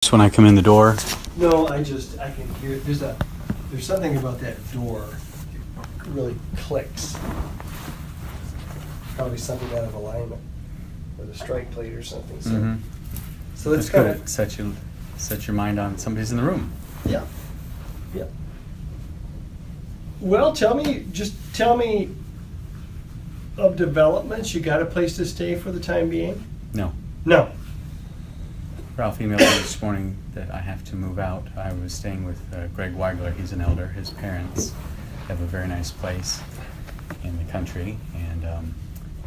Just when I come in the door. No, I can hear, there's something about that door. It really clicks. Probably something out of alignment with a strike plate or something. So It's good. It sets your mind on somebody's in the room. Yeah. Yeah. Well, tell me of developments. You got a place to stay for the time being? No. No. Ralph emailed me this morning that I have to move out. I was staying with Greg Weigler. He's an elder. His parents have a very nice place in the country, and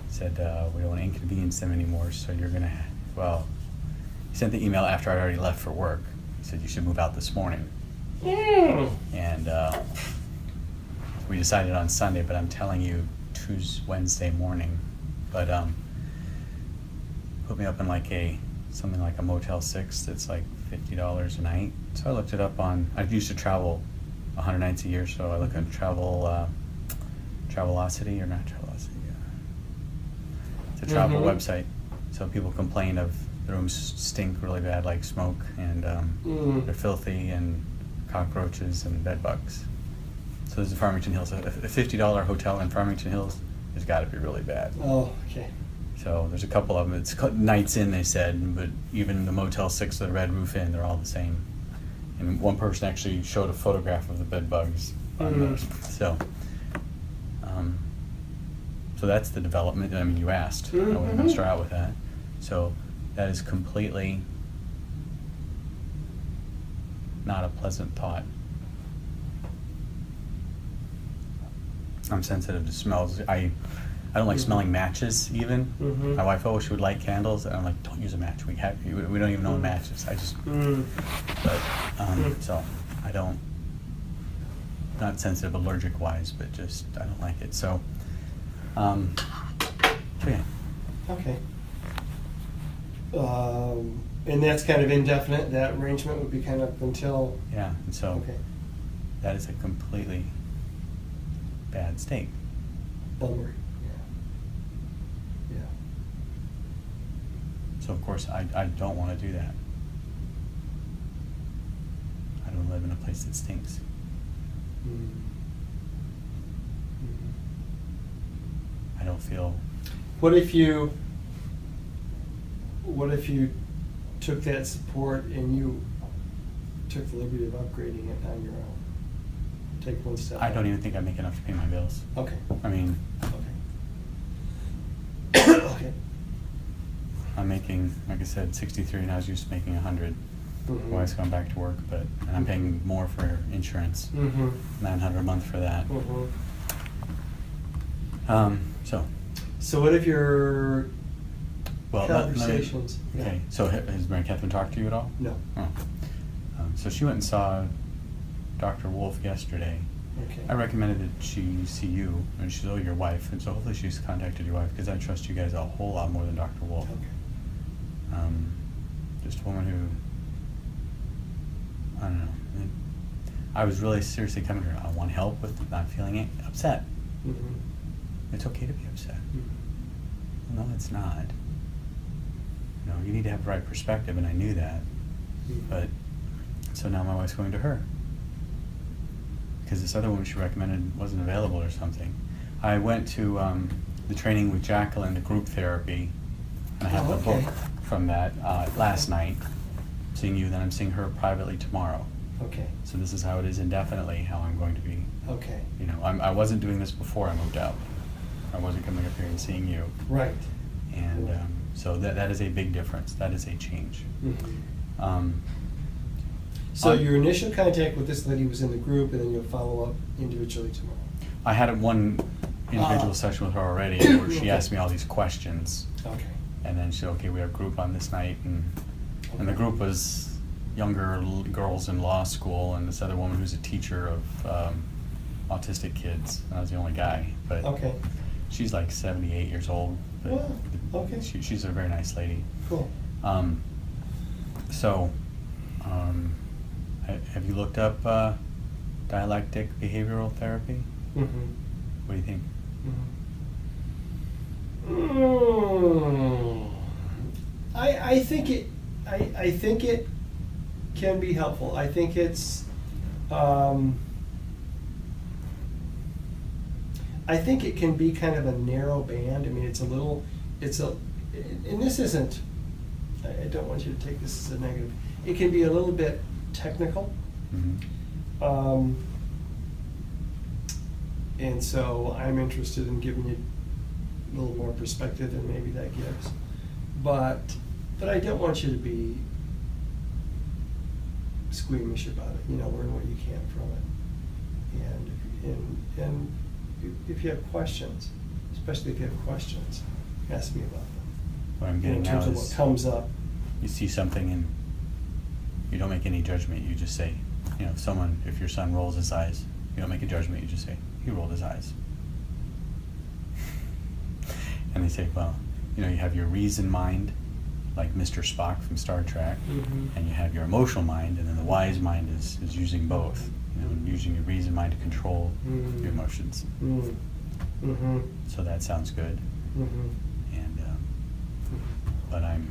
said we don't want to inconvenience them anymore. So you're gonna, he sent the email after I already left for work. He said you should move out this morning. And we decided on Sunday, but I'm telling you Wednesday morning. But put me up in something like a Motel 6 that's like $50 a night. So I looked it up on, I used to travel 100 nights a year, so I look at Travelocity, or not Travelocity, it's a travel website. So people complain of the rooms stink really bad, like smoke, and they're filthy, and cockroaches and bed bugs. So there's a Farmington Hills, a $50 hotel in Farmington Hills has got to be really bad. Oh, okay. So there's a couple of them. It's nights in, they said, but even the Motel 6 with the Red Roof Inn, they're all the same. And one person actually showed a photograph of the bed bugs on those. So that's the development. I mean, you asked. I wasn't going to start out with that. So that is completely not a pleasant thought. I'm sensitive to smells. I don't like smelling matches even. My wife always would light candles, and I'm like, don't use a match. We don't even own matches. I just, but so I don't. Not sensitive, allergic wise, but just I don't like it. So, yeah. Okay. And that's kind of indefinite. That arrangement would be kind of until. Yeah, and so that is a completely bad state. Bummer. Yeah. So of course I don't want to do that. I don't live in a place that stinks. I don't feel. What if you took that support and you took the liberty of upgrading it on your own? Take one step. I don't even think I make enough to pay my bills. Okay. I mean. Okay. Okay. I'm making, like I said, 63, and I was used to making 100. My wife's gone back to work, and I'm paying more for insurance, $900 a month for that. So what if your conversations? Okay. So has Mary Catherine talked to you at all? No. Oh. So she went and saw Dr. Wolf yesterday. Okay. I recommended that she see you, and she's your wife, and so hopefully she's contacted your wife, because I trust you guys a whole lot more than Dr. Wolf. Okay. Just a woman who, I don't know. I was really seriously coming to her. I want help with not feeling upset. It's okay to be upset. No, it's not. You need to have the right perspective, and I knew that. But so now my wife's going to her, because this other woman she recommended wasn't available or something. I went to the training with Jacqueline, the group therapy, and I have the book from that last night. Seeing you, then I'm seeing her privately tomorrow. Okay. So this is how it is indefinitely, how I'm going to be. Okay. I wasn't doing this before I moved out. I wasn't coming up here and seeing you. Right. And so that is a big difference. That is a change. So your initial contact with this lady was in the group, and then you'll follow up individually tomorrow. I had one individual session with her already, where she asked me all these questions. Okay. And then she said, okay, we have a group on this night, and the group was younger girls in law school, and this other woman who's a teacher of autistic kids. And I was the only guy, but she's like 78 years old. But she's a very nice lady. Cool. Have you looked up dialectic behavioral therapy? What do you think? I think it can be helpful. I think it's, I think it can be kind of a narrow band. I mean, and this isn't, I don't want you to take this as a negative. It can be a little bit technical. Mm-hmm. And so I'm interested in giving you a little more perspective than maybe that gives. But I don't want you to be squeamish about it. Learn what you can from it. And if you have questions, especially if you have questions, ask me about them. What I'm getting in now terms of is what comes up. you see something and you don't make any judgment. You just say, if your son rolls his eyes, you don't make a judgment. You just say, he rolled his eyes. And they say, well, you have your reason mind, like Mr. Spock from Star Trek, Mm-hmm. and you have your emotional mind, and then the wise mind is using both, using your reason mind to control your emotions. Mm-hmm. So that sounds good. Mm-hmm. And but I'm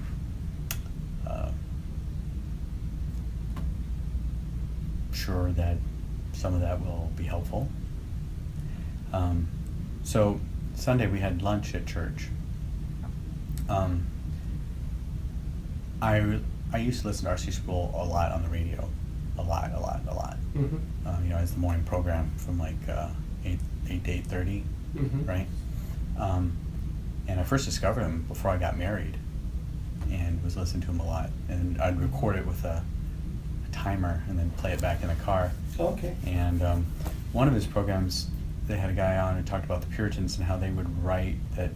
sure that some of that will be helpful. So Sunday we had lunch at church. I used to listen to RC School a lot on the radio, a lot. Mm-hmm. As the morning program from like 8 to 8:30, Mm-hmm. right? And I first discovered him before I got married, and was listening to him a lot. And I'd record it with a timer and then play it back in the car. Okay. And one of his programs, they had a guy on who talked about the Puritans and how they would write that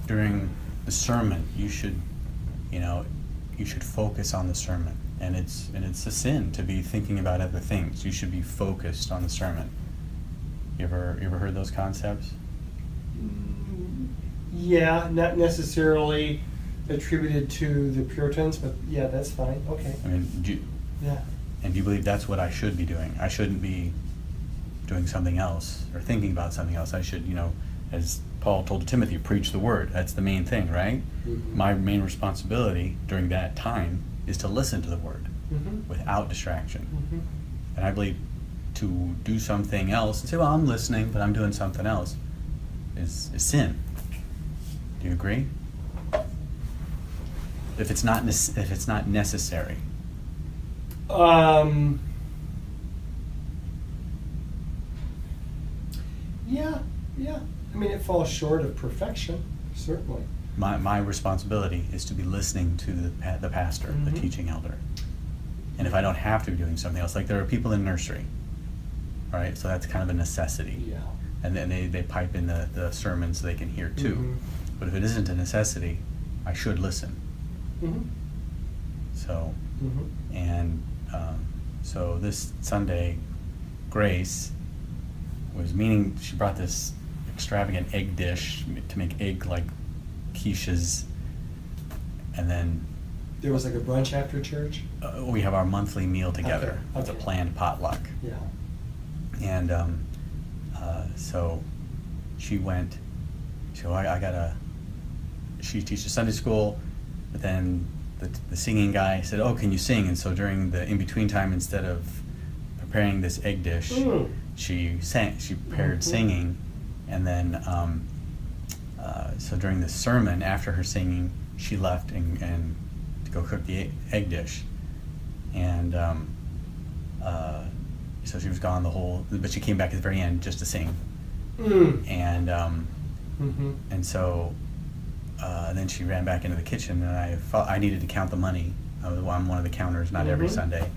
during the sermon you should focus on the sermon, and it's a sin to be thinking about other things. You should be focused on the sermon. You ever heard those concepts? Yeah, not necessarily attributed to the Puritans, but yeah, that's fine. Okay. I mean, Yeah. and do you believe that's what I should be doing? I shouldn't be doing something else or thinking about something else. I should, as Paul told Timothy, preach the word. That's the main thing, right? Mm-hmm. My main responsibility during that time is to listen to the word Mm-hmm. without distraction. Mm-hmm. And I believe to do something else and say, well, I'm listening, but I'm doing something else is sin. Do you agree? If it's not necessary. Yeah. I mean, it falls short of perfection, certainly. My responsibility is to be listening to the pastor, Mm-hmm. the teaching elder. And if I don't have to be doing something else, like there are people in nursery, all right? So that's kind of a necessity. Yeah. And then they pipe in the sermon so they can hear too. Mm-hmm. But if it isn't a necessity, I should listen. Mm-hmm. So, Mm-hmm. and so this Sunday, Grace she brought this extravagant egg dish to make egg like quiches, and then There was like a brunch after church? we have our monthly meal together. Okay, It's a okay. planned potluck. Yeah. And so she went, she teaches Sunday school, but then the singing guy said, oh, can you sing? And so during the in-between time, instead of preparing this egg dish, she prepared Mhm. singing. And then, so during the sermon, after her singing, she left and to go cook the egg dish. And so she was gone but she came back at the very end just to sing. And Mm-hmm. and so then she ran back into the kitchen, and I felt I needed to count the money. I'm one of the counters, not every Mhm. Sunday.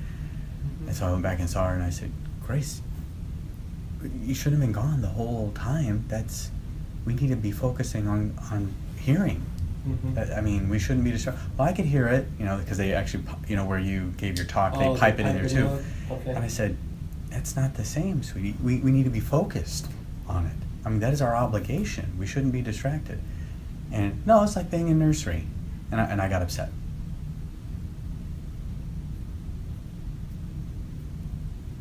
And so I went back and saw her, and I said, Grace, you should have been gone the whole time. We need to be focusing on hearing. Mm-hmm. I mean, we shouldn't be distracted. Well, I could hear it, because they actually, where you gave your talk, Oh, they they pipe it in pipe there it too. in? Okay. And I said, that's not the same, sweetie. We need to be focused on it. I mean, that is our obligation. We shouldn't be distracted. And no, it's like being in nursery. And I got upset.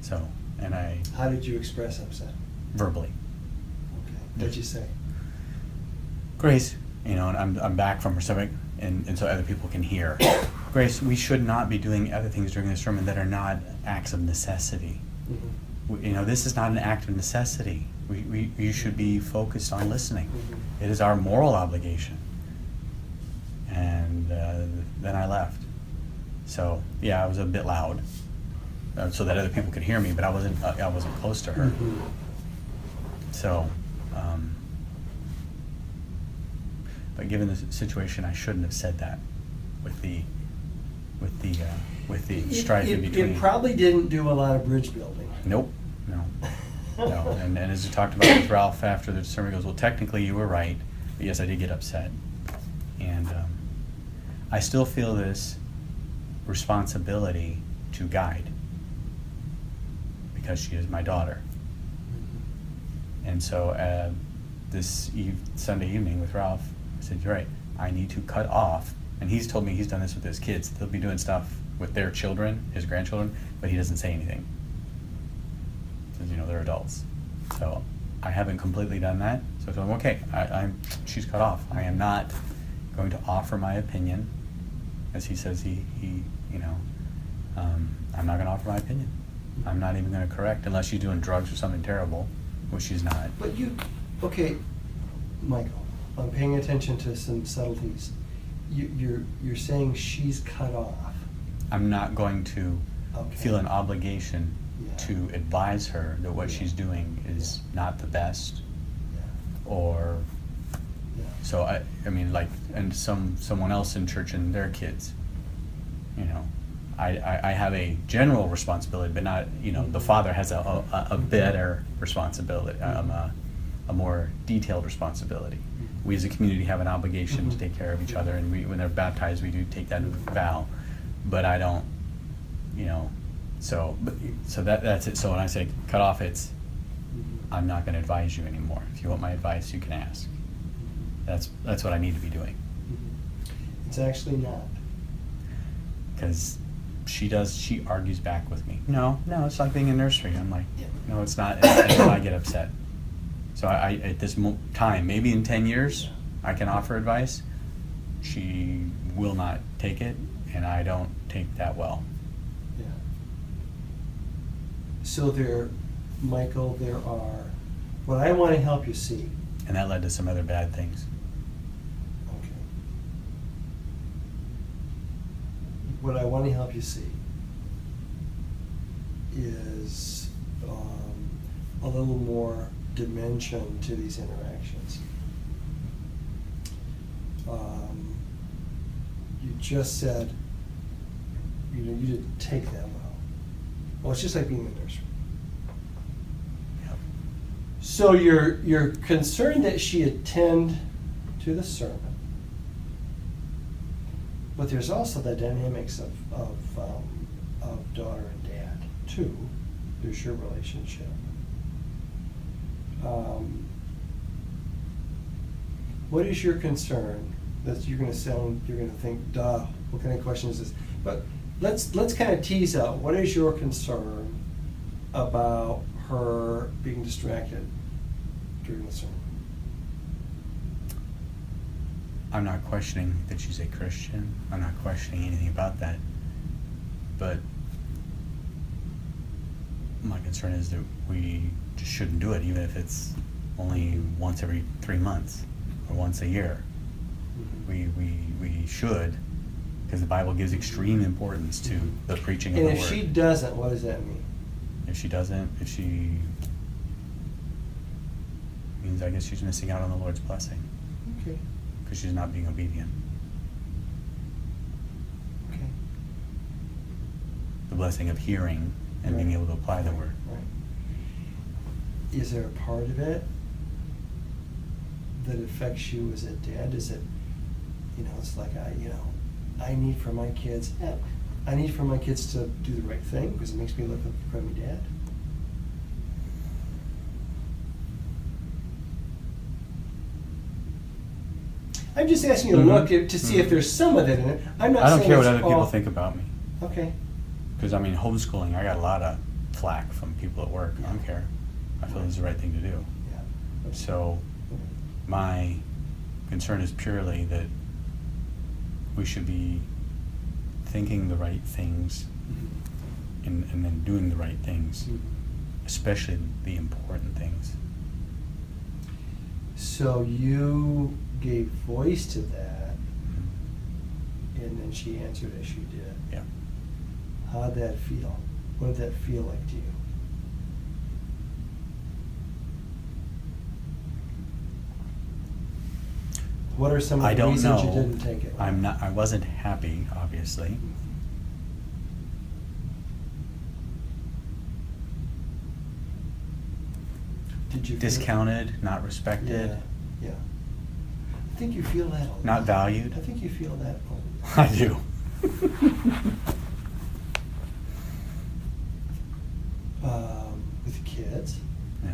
So, and I How did you express upset? verbally, Okay. What'd you say? Grace, and I'm back from her stomach, and so other people can hear. Grace, we should not be doing other things during the sermon that are not acts of necessity. You know, this is not an act of necessity. You should be focused on listening. It is our moral obligation. And then I left. So yeah, I was a bit loud, so that other people could hear me, but I wasn't close to her. So, but given the situation, I shouldn't have said that with the strife in between. It probably didn't do a lot of bridge building. Nope. No. No. And as we talked about with Ralph after the sermon, he goes, well, technically you were right, but yes, I did get upset. And I still feel this responsibility to guide because she is my daughter. And so this Sunday evening with Ralph, I said, you're right, I need to cut off. And he's told me he's done this with his kids. They'll be doing stuff with their children, his grandchildren, but he doesn't say anything. Because, you know, they're adults. So I haven't completely done that. So I told him, okay, she's cut off. I am not going to offer my opinion. As he says, I'm not going to offer my opinion. I'm not even going to correct unless she's doing drugs or something terrible, which she's not. But okay, Michael, I'm paying attention to some subtleties. You're saying she's cut off. I'm not going to feel an obligation to advise her that what she's doing is not the best, or so I mean, like, and someone else in church and their kids, you know, I have a general responsibility, but not, you know, the father has a better responsibility, a more detailed responsibility. We as a community have an obligation to take care of each other, and when they're baptized, we do take that vow. But I don't, you know, so that's it. So when I say cut off, it's I'm not going to advise you anymore. If you want my advice, you can ask. That's what I need to be doing. It's actually not. Because she argues back with me. No, it's like being in nursery. I'm like, no, it's not. And then I get upset. So I at this time, maybe in 10 years, I can offer advice. She will not take it, and I don't take that well. Yeah. So Michael, there are, what I want to help you see. And that led to some other bad things. Okay. What I want to help you see is a little more dimension to these interactions. You just said, you didn't take that well. Well, it's just like being in the nursery. Yep. So you're concerned that she attend to the sermon, but there's also the dynamics of daughter and dad too. There's your relationship. What is your concern? That you're going to think, duh, what kind of question is this? But let's kind of tease out, what is your concern about her being distracted during the sermon? I'm not questioning that she's a Christian. I'm not questioning anything about that. But my concern is that we just shouldn't do it, even if it's only once every 3 months or once a year. We should, because the Bible gives extreme importance to the preaching of the Word. And if she doesn't, what does that mean? If she means, I guess she's missing out on the Lord's blessing. Okay. Because she's not being obedient. Okay. The blessing of hearing and being able to apply the Word. Right. Is there a part of it that affects you as a dad? Is it, it's like I need for my kids to do the right thing because it makes me look like a crummy dad? I'm just asking you to look to see if there's some of it in it. I don't care what other people think about me. Okay. Because homeschooling, I got a lot of flack from people at work. I don't care. I feel it's the right thing to do. Yeah. Okay. So my concern is purely that we should be thinking the right things and then doing the right things, especially the important things. So you gave voice to that, and then she answered as she did. Yeah. How'd that feel? What did that feel like to you? What are some of I the don't reasons you know. didn't take it? I wasn't happy, obviously. Did you feel Discounted, not respected, Yeah. I think you feel that a lot. not valued. I think you feel that a lot. I do. With kids, Yeah.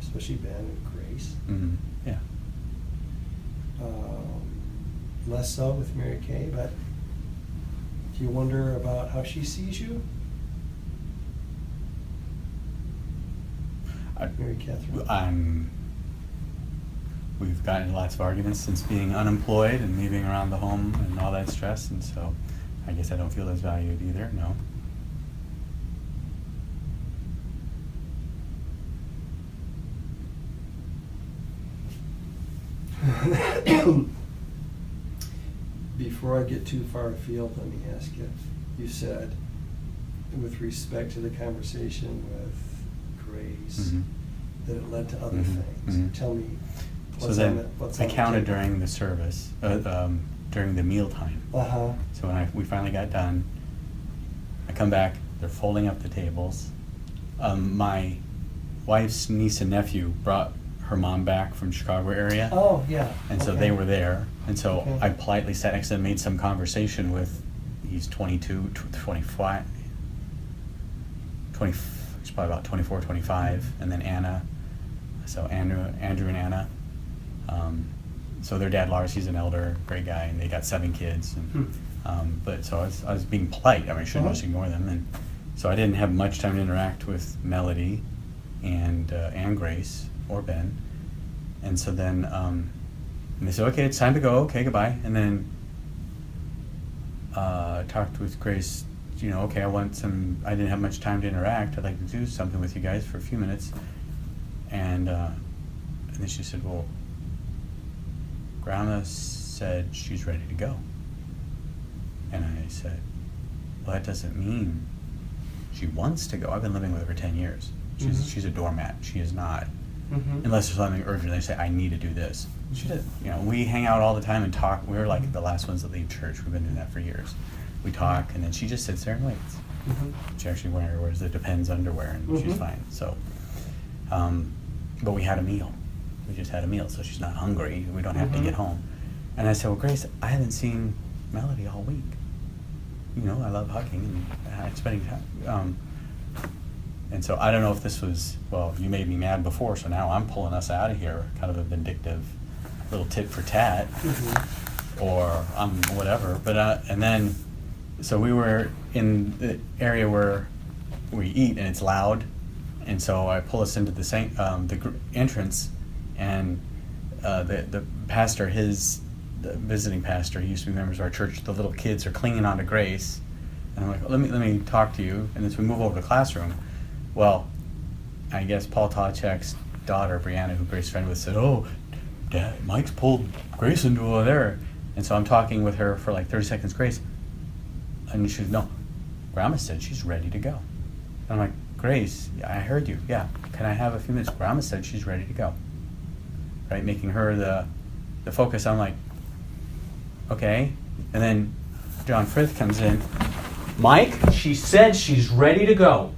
especially Ben and Grace. Mm-hmm. Yeah. Less so with Mary Kay, but do you wonder about how she sees you? Mary Catherine. We've gotten in lots of arguments since being unemployed and leaving around the home and all that stress, and so I guess I don't feel as valued either, no. Before I get too far afield, let me ask you, you said, with respect to the conversation with Grace, Mhm. that it led to other Mhm, things. mhm. Tell me, So what's then on the, what's I on the counted table? during the service, during the mealtime. Uh-huh. So when we finally got done, I come back, they're folding up the tables. My wife's niece and nephew brought her mom back from Chicago area. Oh, yeah. And so okay. they were there. And so Okay. I politely sat next to them, made some conversation with, he's 22, 25, he's probably about 24, 25. And then Anna, so Andrew and Anna. So their dad, Lars, he's an elder, great guy, and they got 7 kids. And, but so I was being polite. I mean, I shouldn't just ignore them. And so I didn't have much time to interact with Melody and Grace or Ben. And so then and they said, okay, it's time to go. Okay, goodbye. And then talked with Grace, you know, okay, I didn't have much time to interact. I'd like to do something with you guys for a few minutes. And then she said, well, Grandma said she's ready to go. And I said, well, that doesn't mean she wants to go. I've been living with her for 10 years. She's a doormat. She is not. Unless there's something urgent, they say, I need to do this. She did. You know, we hang out all the time and talk. We're like the last ones that leave church. We've been doing that for years. We talk, and then she just sits there and waits. She actually wears the Depends underwear, and she's fine. So, but we had a meal. We just had a meal, so she's not hungry. We don't have to get home. And I said, well, Grace, I haven't seen Melody all week. You know, I love hugging and spending time. And so I don't know if this was, well, you made me mad before, so now I'm pulling us out of here, kind of a vindictive little tit for tat, or whatever. But and then, so we were in the area where we eat, and it's loud, and so I pull us into the entrance, and the pastor, the visiting pastor, he used to be members of our church. The little kids are clinging on to Grace, and I'm like, let me talk to you. And as we move over to the classroom. Well, I guess Paul Tachek's daughter, Brianna, who Grace friend with, said, oh, Dad, Mike's pulled Grace into over there. And so I'm talking with her for like 30 seconds, Grace. And she said, no, Grandma said she's ready to go. And I'm like, Grace, I heard you. Yeah, can I have a few minutes? Grandma said she's ready to go. Right, making her the focus. I'm like, okay. And then John Frith comes in. Mike, she said she's ready to go.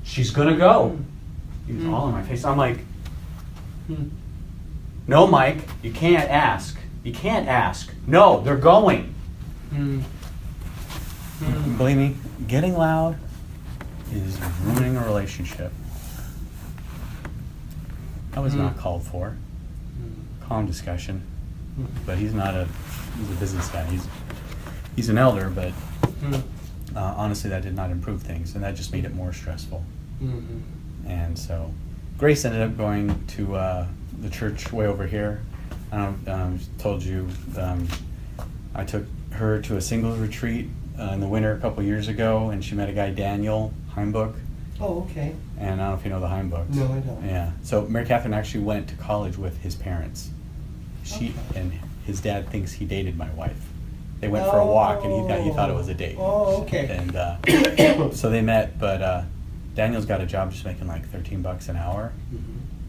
She's gonna go. He was all in my face. I'm like, no, Mike, you can't ask. You can't ask. No, they're going. Believe me, getting loud is ruining a relationship. That was not called for. Calm discussion. But he's a business guy. He's an elder, but honestly, that did not improve things, and that just made it more stressful. And so Grace ended up going to the church way over here. I told you I took her to a singles retreat in the winter a couple years ago, and she met a guy, Daniel Heimbuch. Oh, okay. And I don't know if you know the Heimbuchs. No, I don't. Yeah. So Mary Catherine actually went to college with his parents. Okay. And his dad thinks he dated my wife. They went for a walk, and he thought it was a date. Oh, okay. And so they met, but Daniel's got a job just making like $13 an hour,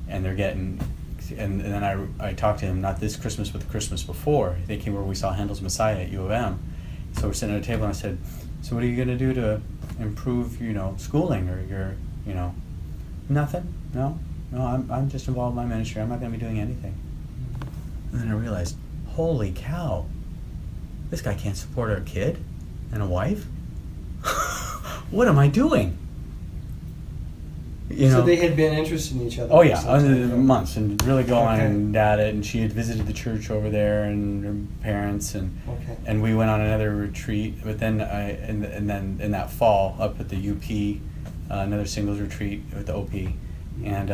and they're getting. And then I talked to him, not this Christmas, but the Christmas before. They came where we saw Handel's Messiah at U of M. So we're sitting at a table, and I said, "So what are you going to do to improve, schooling or your, nothing? No, I'm just involved in my ministry. I'm not going to be doing anything." And then I realized, holy cow, this guy can't support a kid and a wife. What am I doing? So they had been interested in each other. Oh yeah, months, and really going at it. And she had visited the church over there, and her parents, and we went on another retreat. But then and then in that fall, up at the UP, another singles retreat with the OP, and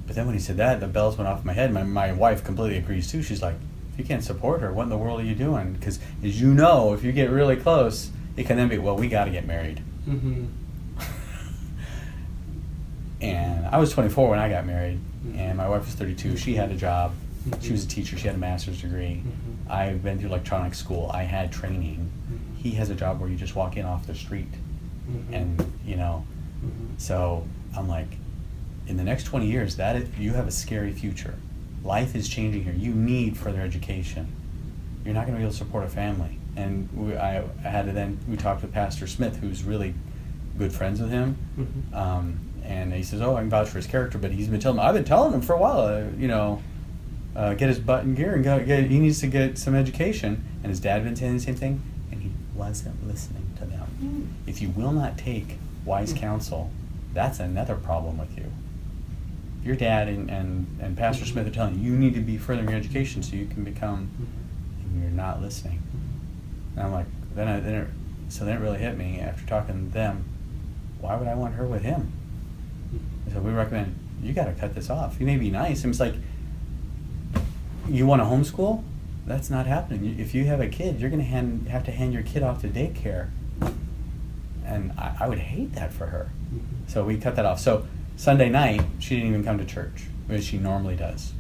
but then when he said that, the bells went off in my head. My wife completely agrees too. She's like, if you can't support her, what in the world are you doing? Because as you know, if you get really close, it can then be, well, we got to get married. Mm-hmm. And I was 24 when I got married, and my wife was 32. She had a job. She was a teacher. She had a master's degree. I've been through electronics school. I had training. He has a job where you just walk in off the street. And, so I'm like, in the next 20 years, you have a scary future. Life is changing here. You need further education. You're not going to be able to support a family. And we talked with Pastor Smith, who's really good friends with him. And he says, I can vouch for his character, but he's been telling me, I've been telling him for a while, get his butt in gear and he needs to get some education. And his dad had been saying the same thing, and he wasn't listening to them. If you will not take wise counsel, that's another problem with you. Your dad and Pastor Smith are telling you need to be furthering your education so you can become, and you're not listening. And I'm like, then it really hit me after talking to them, why would I want her with him? So we recommend, you got to cut this off. You may be nice. And it's like, you want to homeschool? That's not happening. If you have a kid, you're going to have to hand your kid off to daycare. And I would hate that for her. So we cut that off. So Sunday night, she didn't even come to church, as she normally does.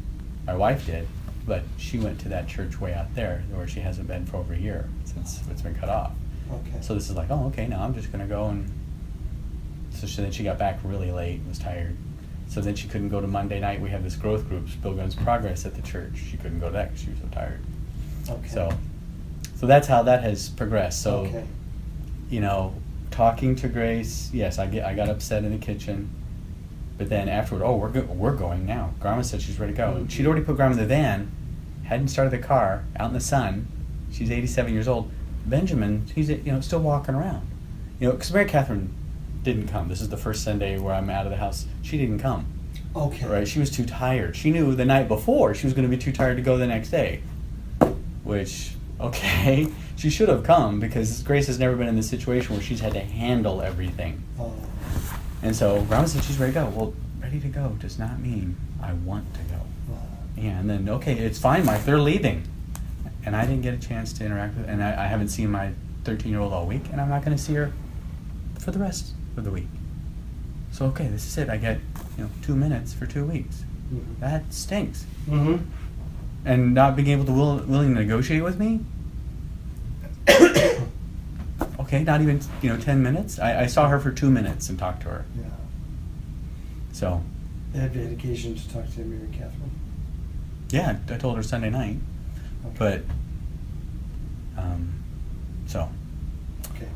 My wife did, but she went to that church way out there where she hasn't been for over a year since it's been cut off. Okay. So this is like, now I'm just going to go and... So then she got back really late, was tired. So then she couldn't go to Monday night. We have this growth group, Pilgrim's Progress at the church. She couldn't go to that because she was so tired. Okay. So that's how that has progressed. So, talking to Grace, yes, I got upset in the kitchen. But then afterward, we're going now. Grandma said she's ready to go. She'd already put Grandma in the van, hadn't started the car, out in the sun. She's 87 years old. Benjamin, he's still walking around. Because Mary Catherine didn't come. This is the first Sunday where I'm out of the house. She didn't come. Okay. Right? She was too tired. She knew the night before she was going to be too tired to go the next day. Which, okay, she should have come because Grace has never been in this situation where she's had to handle everything. Oh. And so Grandma said she's ready to go. Well, ready to go does not mean I want to go. Yeah, and then, it's fine, Mike, they're leaving. And I didn't get a chance to interact with, and I haven't seen my 13-year-old all week, and I'm not going to see her for the rest of the week. So this is it. I get 2 minutes for 2 weeks. That stinks. And not being able to willing to negotiate with me. Not even 10 minutes. I saw her for 2 minutes and talked to her. Yeah. So. They had the occasion to talk to Mary Catherine. Yeah, I told her Sunday night. Okay. But. Okay.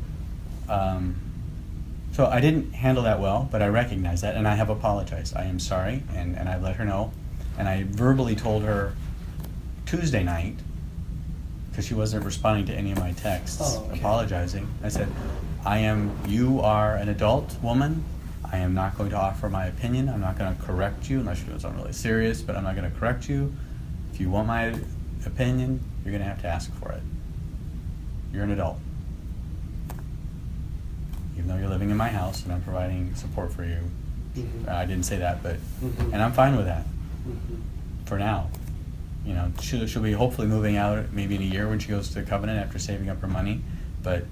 So I didn't handle that well, but I recognize that, and I have apologized. I am sorry, and I've let her know. And I verbally told her Tuesday night, because she wasn't responding to any of my texts, apologizing. I said, you are an adult woman. I am not going to offer my opinion. I'm not going to correct you, unless you're doing something really serious, but I'm not going to correct you. If you want my opinion, you're going to have to ask for it. You're an adult. Even though you're living in my house and I'm providing support for you. I didn't say that, but, and I'm fine with that for now. She'll be hopefully moving out maybe in a year when she goes to Covenant after saving up her money, but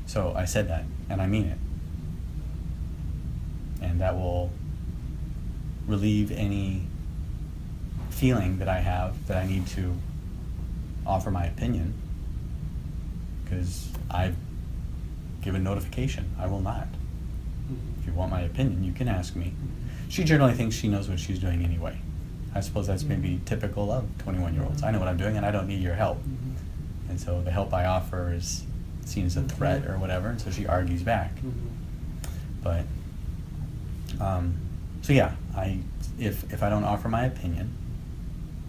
So I said that, and I mean it. And that will relieve any feeling that I have that I need to offer my opinion, because I've given notification. I will not. If you want my opinion, you can ask me. She generally thinks she knows what she's doing anyway. I suppose that's maybe typical of 21-year-olds. I know what I'm doing and I don't need your help. And so the help I offer is seen as a threat or whatever, and so she argues back. But, so yeah, if I don't offer my opinion,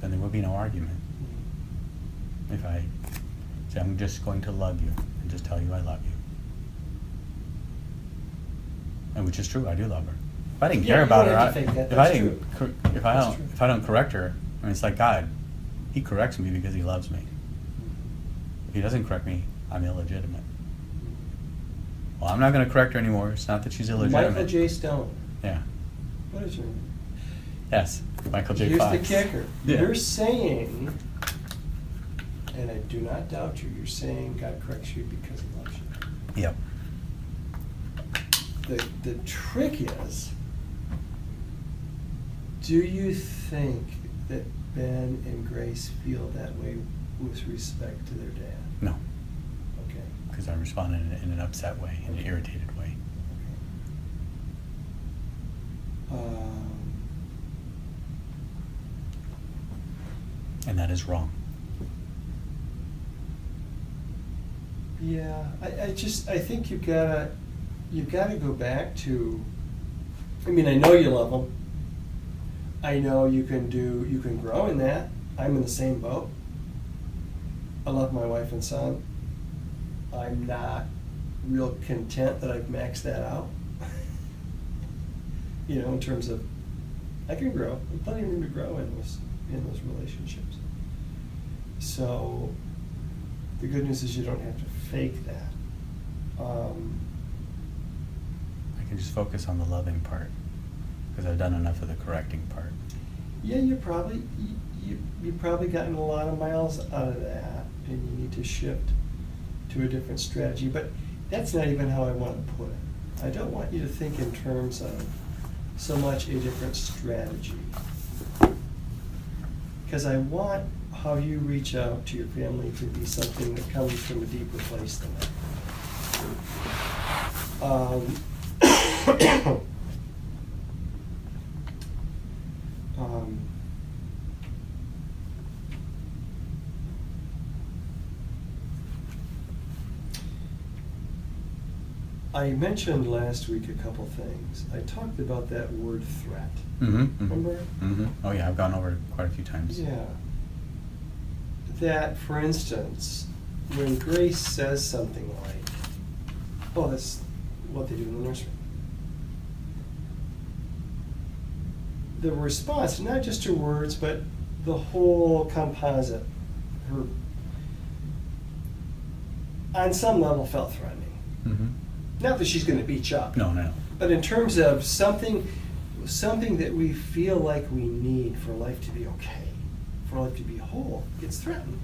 then there will be no argument. If I say, I'm just going to love you and just tell you I love you. And which is true, I do love her. If I didn't care about her, if I don't correct her, I mean, it's like God. He corrects me because he loves me. If he doesn't correct me, I'm illegitimate. Well, I'm not going to correct her anymore. It's not that she's illegitimate. Michael J. Stone. Yeah. What is your name? Yes, Michael J. Here's Fox. the kicker. Yeah. You're saying, and I do not doubt you, you're saying God corrects you because he loves you. Yep. The trick is, do you think that Ben and Grace feel that way with respect to their dad? No, Okay. because I responded in an upset way, in an irritated way. And that is wrong. Yeah, I think you've gotta go back to, I mean, I know you love them. I know you can grow in that. I'm in the same boat. I love my wife and son. I'm not real content that I've maxed that out. You know, in terms of, I can grow. There's plenty of room to grow in those relationships. So the good news is you don't have to fake that. I can just focus on the loving part, because I've done enough of the correcting part. Yeah, you've probably gotten a lot of miles out of that, and you need to shift to a different strategy. But that's not even how I want to put it. I don't want you to think in terms of so much a different strategy, because I want how you reach out to your family to be something that comes from a deeper place than that. I mentioned last week a couple things. I talked about that word threat. Remember? Oh yeah, I've gone over it quite a few times. Yeah. That, for instance, when Grace says something like, oh, that's what they do in the nursery. The response, not just her words, but the whole composite, her, on some level, felt threatening. Not that she's going to beat you up. No. But in terms of something that we feel like we need for life to be okay, for life to be whole, gets threatened.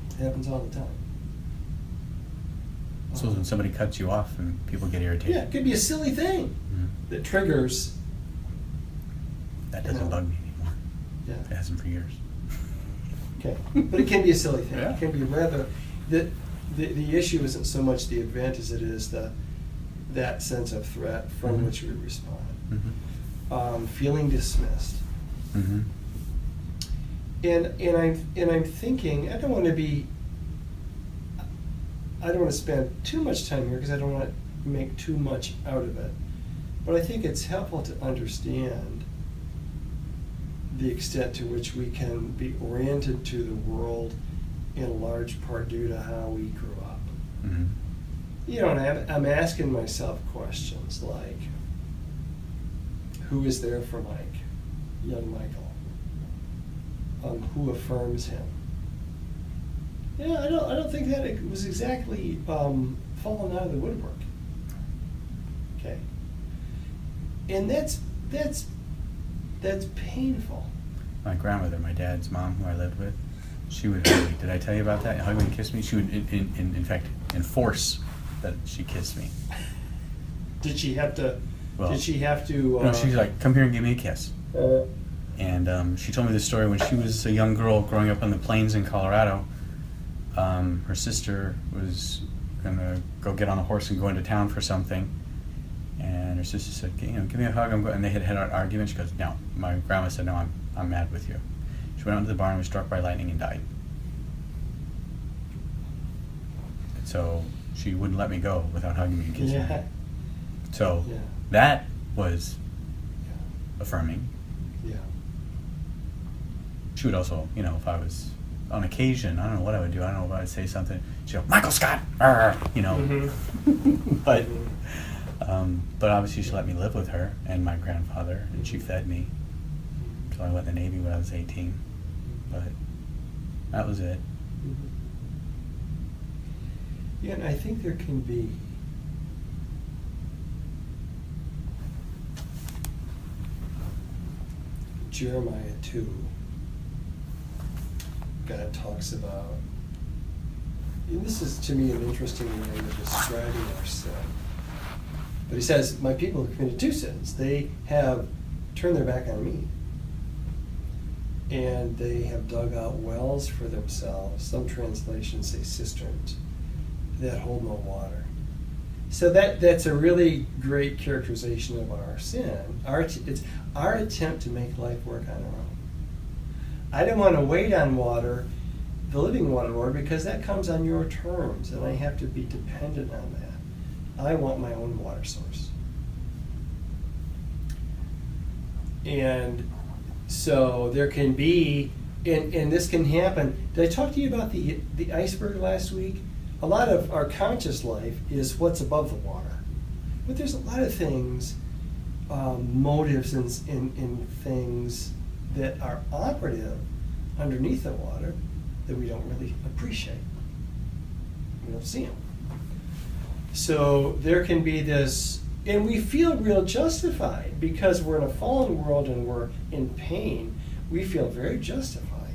It happens all the time. So when somebody cuts you off and people get irritated. Yeah, it could be a silly thing that triggers. That doesn't bug me anymore. Yeah. It hasn't for years. Okay, but it can be a silly thing. Yeah. It can be rather the issue isn't so much the event as it is that sense of threat from which we respond. Feeling dismissed. And I'm thinking, I don't want to spend too much time here because I don't want to make too much out of it. But I think it's helpful to understand the extent to which we can be oriented to the world in large part due to how we grew up. You know, and I'm asking myself questions like, who is there for Mike, young Michael? Who affirms him? Yeah, I don't think that it was exactly falling out of the woodwork. Okay. And that's painful. My grandmother, my dad's mom, who I lived with, she would hug me. Did I tell you about that? Hug me and kiss me. She would, in fact, enforce that she kissed me. Did she have to? Well, did she have to? No, she's like, "Come here and give me a kiss." And she told me this story when she was a young girl growing up on the plains in Colorado. Her sister was gonna go get on a horse and go into town for something, and her sister said, "You know, give me a hug." And they had an argument. She goes, "No." My grandma said, "No, I'm mad with you." She went out to the barn, was struck by lightning, and died. And so she wouldn't let me go without hugging me and kissing me. So that was affirming. Yeah. She would also, you know, if I was on occasion, I don't know what I would do. I don't know if I would say something. She'd go, "Michael Scott," you know. But obviously she let me live with her and my grandfather, and she fed me. So I went in the Navy when I was 18. But that was it. Yeah, and I think there can be Jeremiah 2, God talks about, and this is to me an interesting way of describing our sin. But he says, "My people have committed two sins. They have turned their back on me, and they have dug out wells for themselves." Some translations say cisterns that hold no water. So that's a really great characterization of our sin. It's our attempt to make life work on our own. I don't want to wait on water, the living water, Lord, because that comes on your terms, and I have to be dependent on that. I want my own water source. And so there can be, and this can happen. Did I talk to you about the iceberg last week? A lot of our conscious life is what's above the water. But there's a lot of things, motives in things that are operative underneath the water that we don't really appreciate. We don't see them. So there can be this, and we feel real justified because we're in a fallen world and we're in pain. We feel very justified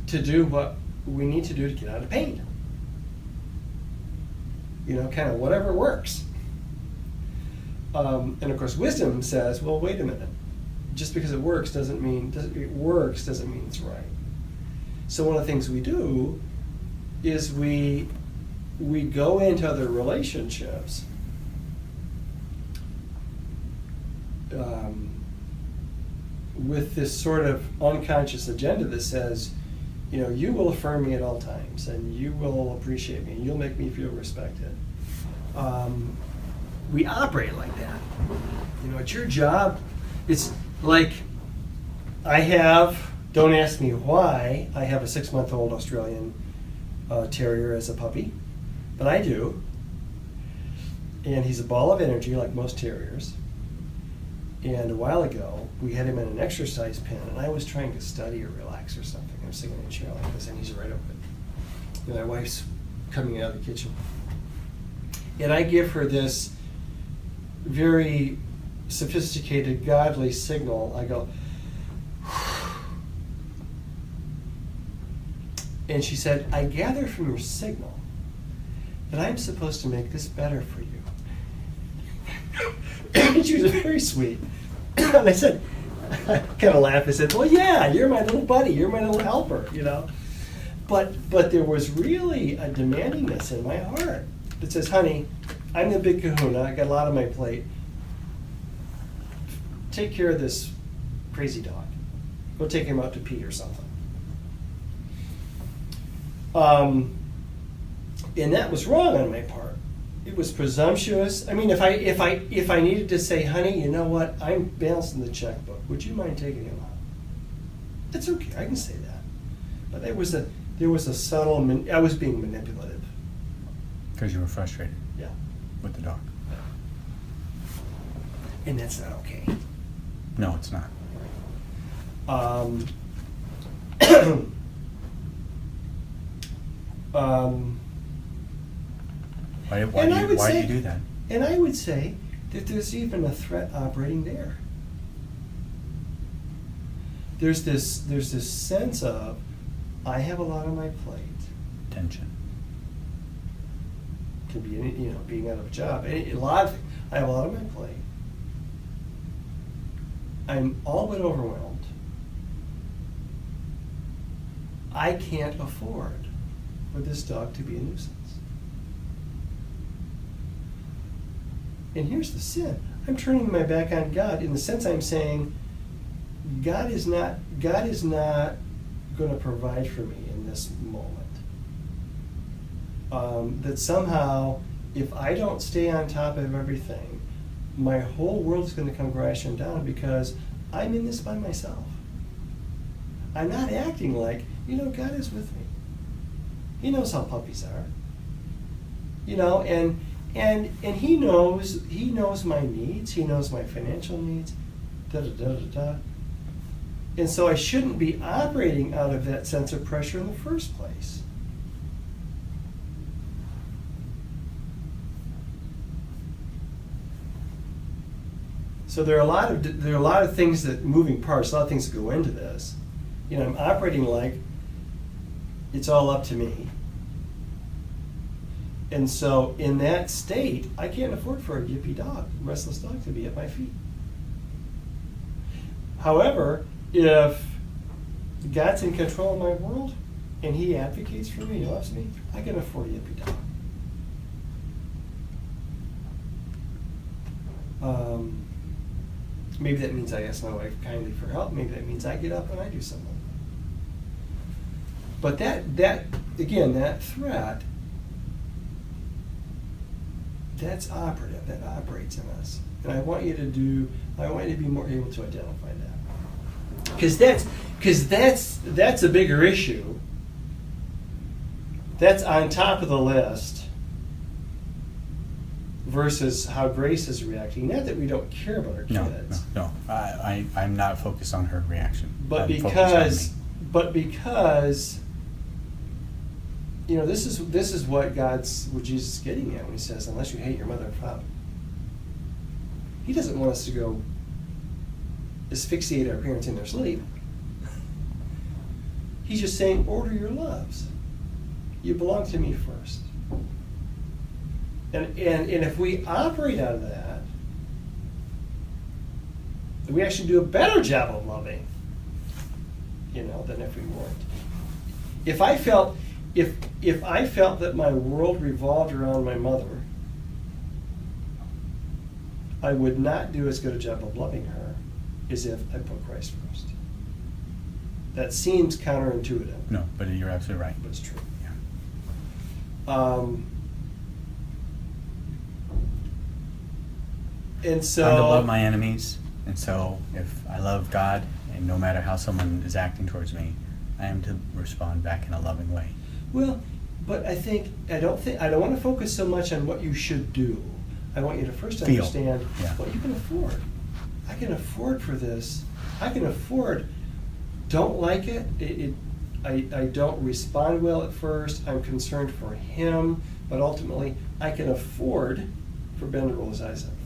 to do what we need to do to get out of pain. You know, kind of whatever works. And of course, wisdom says, well, wait a minute. Just because it works doesn't mean it's right. So one of the things we do is we go into other relationships with this sort of unconscious agenda that says, you know, you will affirm me at all times, and you will appreciate me, and you'll make me feel respected. We operate like that. You know, it's your job. It's like I have, don't ask me why, I have a 6-month-old Australian terrier as a puppy, but I do. And he's a ball of energy like most terriers. And a while ago, we had him in an exercise pen, and I was trying to study or relax or something. I'm sitting in a chair like this, and he's right over it. And my wife's coming out of the kitchen. And I give her this very sophisticated, godly signal. I go, and she said, I gather from your signal that I'm supposed to make this better for you. And she was very sweet. And I said, I kind of laughed. I said, well, yeah, you're my little buddy. You're my little helper, you know. But there was really a demandingness in my heart that says, honey, I'm the big kahuna. I got a lot on my plate. Take care of this crazy dog. Go take him out to pee or something. And that was wrong on my part. It was presumptuous. I mean, if I needed to say, honey, you know what? I'm balancing the checkbook. Would you mind taking him out? That's okay. I can say that. But there was a subtle. I was being manipulative. Because you were frustrated. Yeah. With the dog. And that's not okay. No, it's not. Why did you do that? And I would say, that there's even a threat operating there. There's this sense of, I have a lot on my plate. Tension. Could be being out of a job. A lot of things. I have a lot on my plate. I'm all but overwhelmed. I can't afford for this dog to be a nuisance. And here's the sin. I'm turning my back on God in the sense I'm saying God is not going to provide for me in this moment. That somehow, if I don't stay on top of everything, my whole world is going to come crashing down because I'm in this by myself. I'm not acting like, God is with me. He knows how puppies are. And he knows my needs. He knows my financial needs. Da da da da da. And so I shouldn't be operating out of that sense of pressure in the first place. So there are a lot of things that moving parts, a lot of things that go into this. I'm operating like it's all up to me. And so in that state, I can't afford for a yippy dog, restless dog, to be at my feet. However, if God's in control of my world and he advocates for me, he loves me, I can afford a yippy dog. Maybe that means I ask my wife kindly for help. Maybe that means I get up and I do something. But that threat, that's operative. That operates in us, and I want you to be more able to identify that, because that's a bigger issue. That's on top of the list. Versus how Grace is reacting. Not that we don't care about our kids. No. I'm not focused on her reaction. But because this is what Jesus is getting at when he says, unless you hate your mother and father. He doesn't want us to go asphyxiate our parents in their sleep. He's just saying, order your loves. You belong to me first. And if we operate out of that, we actually do a better job of loving, than if we weren't. If I felt that my world revolved around my mother, I would not do as good a job of loving her as if I put Christ first. That seems counterintuitive. No, but you're absolutely right. But it's true. Yeah. And so I'm to love my enemies, and so if I love God, and no matter how someone is acting towards me, I am to respond back in a loving way. Well, but I don't want to focus so much on what you should do. I want you to first understand what you can afford. I can afford for this. I can afford. Don't like it. I don't respond well at first. I'm concerned for him, but ultimately I can afford for Ben to roll his eyes at me.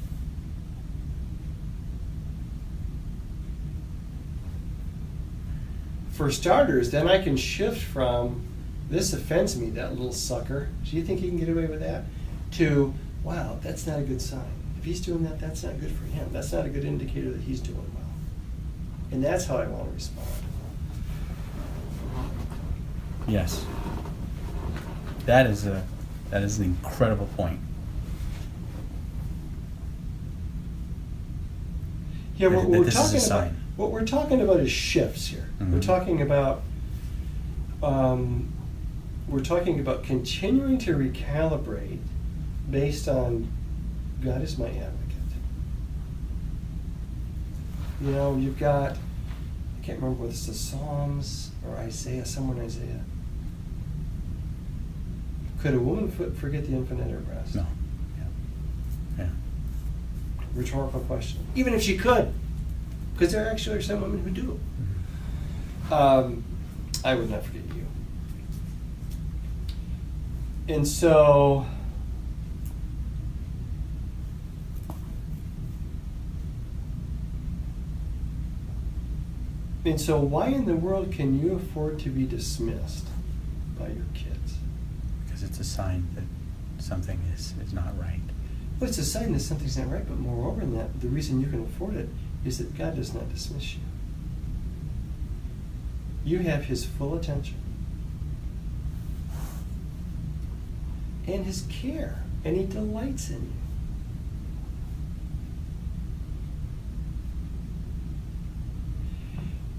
For starters, then I can shift from, this offends me, that little sucker. Do you think he can get away with that? To, wow, that's not a good sign. If he's doing that, that's not good for him. That's not a good indicator that he's doing well. And that's how I want to respond. Yes. That is an incredible point. Yeah, what we're talking about is shifts here. Mm-hmm. We're talking about continuing to recalibrate based on God is my advocate. You've got, I can't remember whether it's the Psalms or Isaiah, somewhere in Isaiah. Could a woman forget the infant at her breast? No. Yeah. Rhetorical question. Even if she could, because there actually are some women who do. Mm-hmm. I would not forget you. And so, And so why in the world can you afford to be dismissed by your kids? Because it's a sign that something is not right. Well, it's a sign that something's not right, but moreover than that, the reason you can afford it is that God does not dismiss you. You have His full attention and His care, and He delights in you.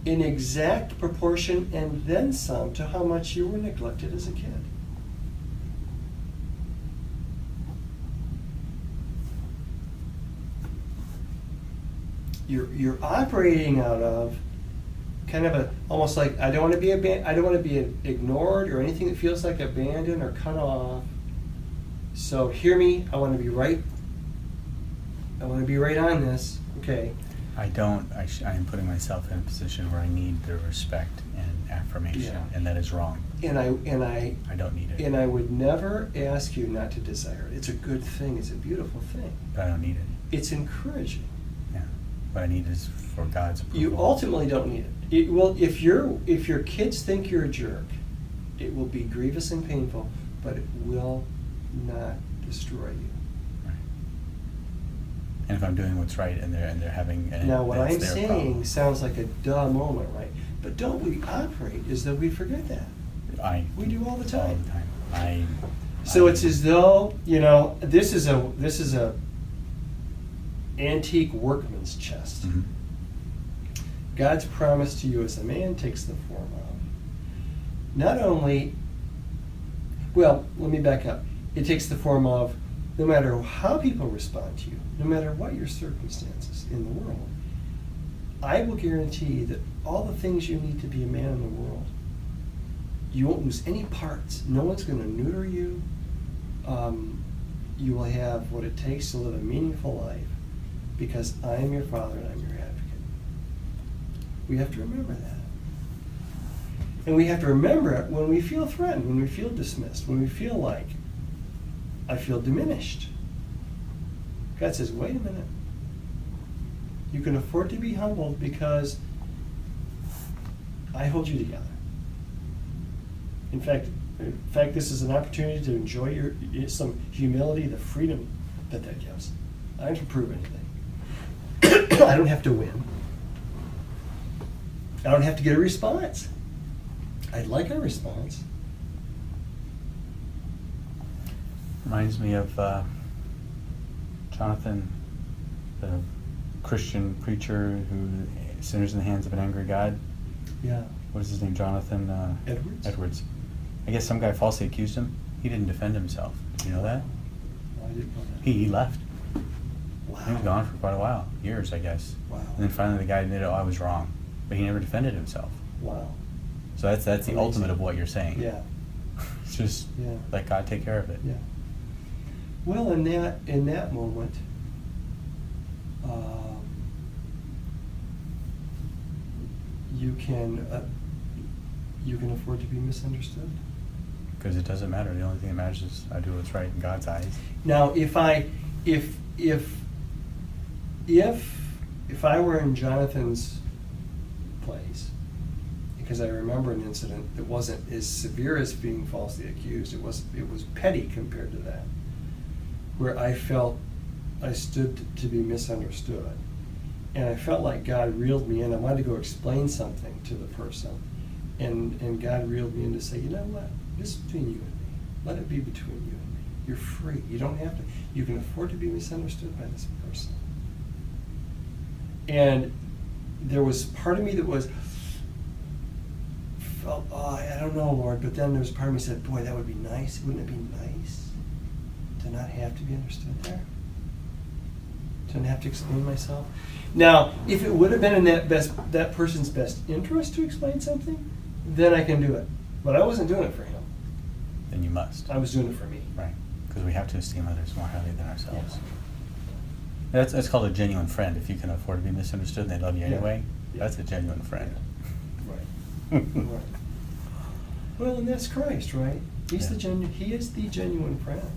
In exact proportion and then some to how much you were neglected as a kid. You're operating out of kind of a almost like I don't want to be ignored or anything that feels like abandoned or cut off. So hear me. I want to be right. I want to be right on this. Okay. I am putting myself in a position where I need the respect and affirmation, and that is wrong. And I don't need it. And I would never ask you not to desire it. It's a good thing. It's a beautiful thing. But I don't need it. It's encouraging. Yeah. What I need is for God's approval. You ultimately don't need it. It will if your kids think you're a jerk, it will be grievous and painful, but it will not destroy you. And if I'm doing what's right, and they're having now, what I'm saying problem. Sounds like a duh moment, right? But don't we operate as though we forget that? We do all the time. All the time. So it's as though this is a antique workman's chest. Mm-hmm. God's promise to you as a man takes the form of not only. Well, let me back up. It takes the form of no matter how people respond to you, no matter what your circumstances in the world, I will guarantee that all the things you need to be a man in the world, you won't lose any parts. No one's going to neuter you. You will have what it takes to live a meaningful life because I am your father and I'm your advocate. We have to remember that. And we have to remember it when we feel threatened, when we feel dismissed, when we feel like I feel diminished. God says, wait a minute. You can afford to be humbled because I hold you together. In fact, this is an opportunity to enjoy some humility, the freedom that gives. I don't have to prove anything. I don't have to win. I don't have to get a response. I'd like a response. Reminds me of Jonathan, the Christian preacher who sinners in the hands of an angry God. Yeah. What is his name? Jonathan Edwards. I guess some guy falsely accused him. He didn't defend himself. Did you know that? I didn't know that. He left. Wow. He was gone for quite a while, years, I guess. Wow. And then finally the guy admitted, I was wrong. But he never defended himself. Wow. So that's the ultimate of what you're saying. Yeah. It's just let God take care of it. Yeah. Well, in that moment, you can afford to be misunderstood. Because it doesn't matter. The only thing that matters is I do what's right in God's eyes. Now, if I were in Jonathan's place, because I remember an incident that wasn't as severe as being falsely accused. It was petty compared to that, where I felt I stood to be misunderstood, and I felt like God reeled me in. I wanted to go explain something to the person, and God reeled me in to say, you know what? This is between you and me. Let it be between you and me. You're free. You don't have to. You can afford to be misunderstood by this person. And there was part of me that felt, I don't know, Lord, but then there was part of me that said, boy, that would be nice. Wouldn't it be nice to not have to be understood there? To not have to explain myself? Now, if it would have been in that person's best interest to explain something, then I can do it. But I wasn't doing it for him. Then you must. I was doing it for me. Right. Because we have to esteem others more highly than ourselves. Yeah. That's called a genuine friend. If you can afford to be misunderstood and they love you anyway, Yeah. that's a genuine friend. Right. Right. Well, and that's Christ, right? He's He is the genuine friend.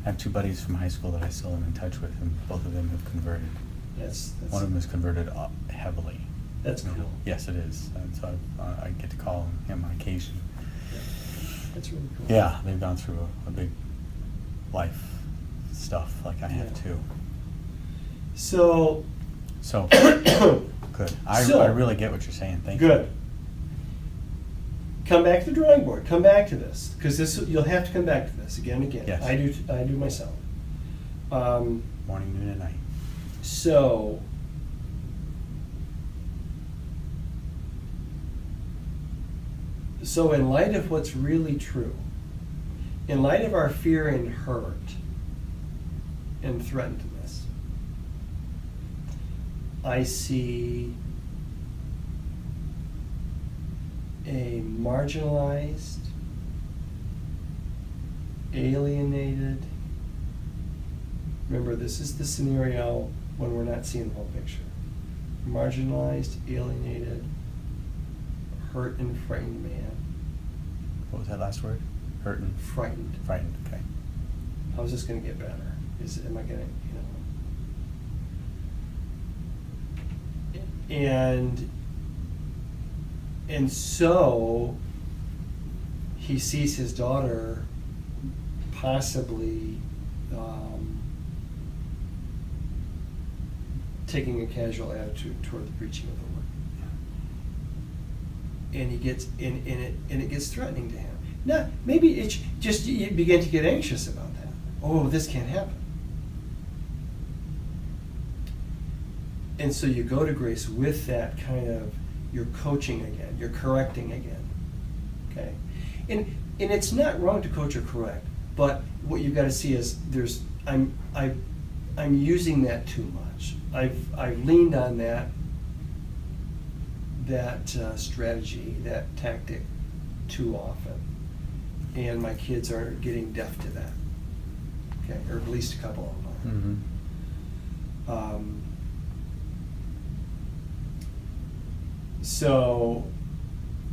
I have two buddies from high school that I still am in touch with, and both of them have converted. That's One of them is converted heavily. That's you know. cool. Yes, it is. And so I get to call him on occasion. Yeah. That's really cool. Yeah, they've gone through a big life stuff like I have Yeah. too. So, So, good. I So- really get what you're saying. Thank you. good. Come back to the drawing board. Come back to this, because you'll have to come back to this again and again. Yes. I do myself. Morning, noon, and night. So, in light of what's really true, in light of our fear and hurt and threatenedness, I see a marginalized, alienated. Remember, this is the scenario when we're not seeing the whole picture. Marginalized, alienated, hurt and frightened man. What was that last word? Hurt and Frightened. frightened. Okay. How's this going to get better? Am I going to, And so he sees his daughter possibly taking a casual attitude toward the preaching of the word, and he gets it gets threatening to him. Now, maybe it's just you begin to get anxious about that. Oh, this can't happen. And so you go to grace with that kind of, you're coaching again, you're correcting again, okay? And it's not wrong to coach or correct, but what you've got to see is I'm using that too much. I've leaned on that strategy, that tactic too often, and my kids are getting deaf to that, okay? Or at least a couple of them are. Mm-hmm. So,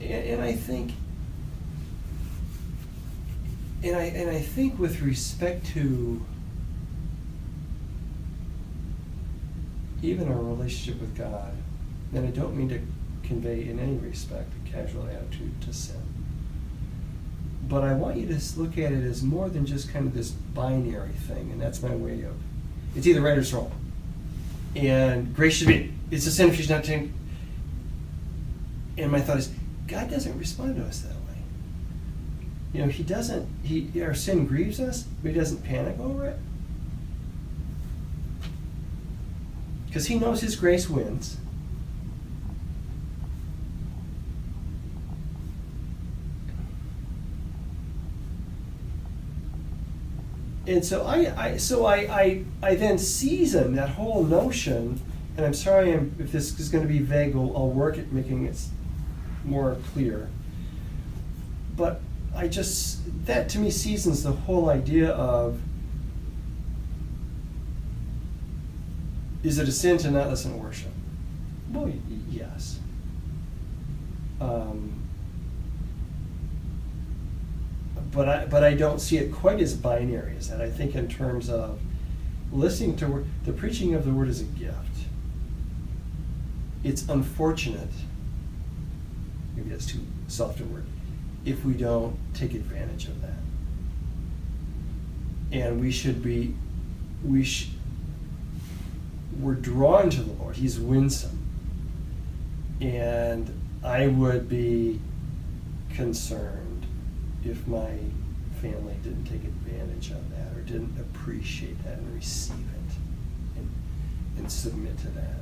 and I think with respect to even our relationship with God, and I don't mean to convey in any respect a casual attitude to sin, but I want you to look at it as more than just kind of this binary thing, and that's my way of, it's either right or it's wrong. And grace should be, it's a sin if she's not taking. And my thought is, God doesn't respond to us that way. You know, our sin grieves us, but he doesn't panic over it. Because he knows his grace wins. And so I then season that whole notion, and I'm sorry if this is going to be vague, I'll work at making it more clear. But that to me seasons the whole idea of, is it a sin to not listen to worship? Well, yes. But I don't see it quite as binary as that. I think in terms of listening to the preaching of the word is a gift. It's unfortunate, maybe that's too soft a word, if we don't take advantage of that. And we're drawn to the Lord. He's winsome. And I would be concerned if my family didn't take advantage of that or didn't appreciate that and receive it and submit to that.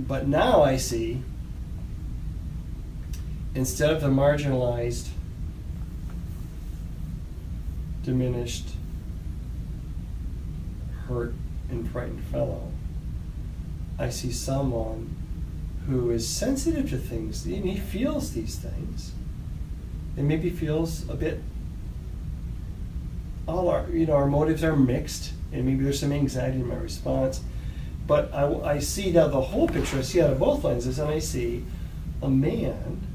But now I see, instead of the marginalized, diminished, hurt and frightened fellow, I see someone who is sensitive to things, and he feels these things, and maybe feels a bit, our motives are mixed, and maybe there's some anxiety in my response, but I see now the whole picture. I see out of both lenses, and I see a man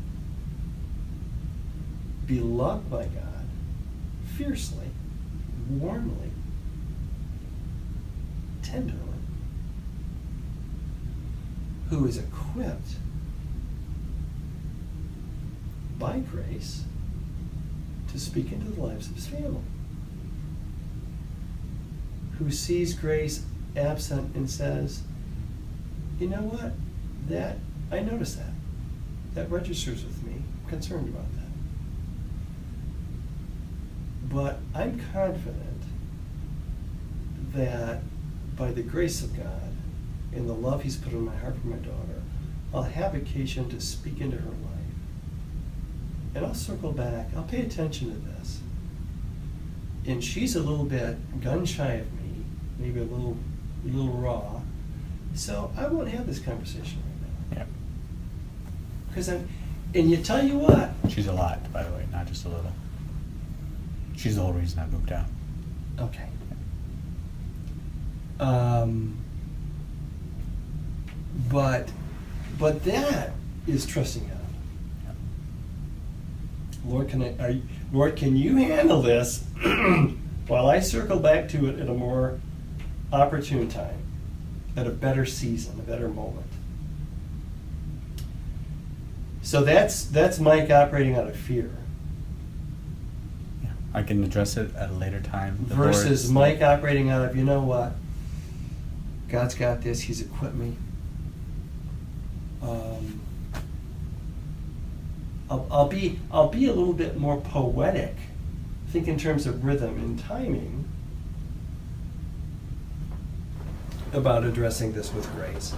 be loved by God fiercely, warmly, tenderly, who is equipped by grace to speak into the lives of his family, who sees grace absent and says, you know what, that, I noticed that. That registers with me. I'm concerned about that. But I'm confident that by the grace of God and the love he's put in my heart for my daughter, I'll have occasion to speak into her life. And I'll circle back, I'll pay attention to this. And she's a little bit gun shy of me, maybe a little raw. So I won't have this conversation right now. Yeah. Because and you tell you what. She's a lot, by the way, not just a little. She's the whole reason I moved out. Okay. But that is trusting God. Yeah. Lord, can you handle this while I circle back to it at a more opportune time, at a better season, a better moment? So that's Mike operating out of fear. Yeah. I can address it at a later time. Versus Mike operating out of, you know what? God's got this. He's equipped me. I'll be a little bit more poetic. Think in terms of rhythm and timing about addressing this with grace.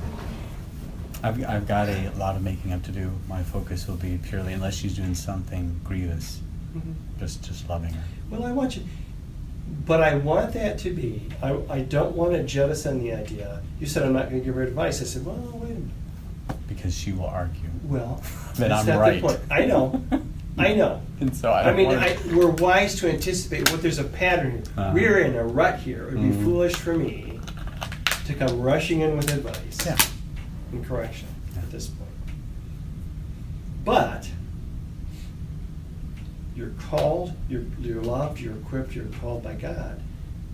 I've got a lot of making up to do. My focus will be purely, unless she's doing something grievous, just loving her. Well, I want you, but I want that to be, I don't want to jettison the idea. You said I'm not going to give her advice. I said, well, wait a minute. Because she will argue. Well, that that's I'm not right. the point. I know. And so I mean, don't we're wise to anticipate what there's a pattern here. We're in a rut here. It would be foolish for me to come rushing in with advice and correction at this point. But you're called, you're loved, you're equipped, you're called by God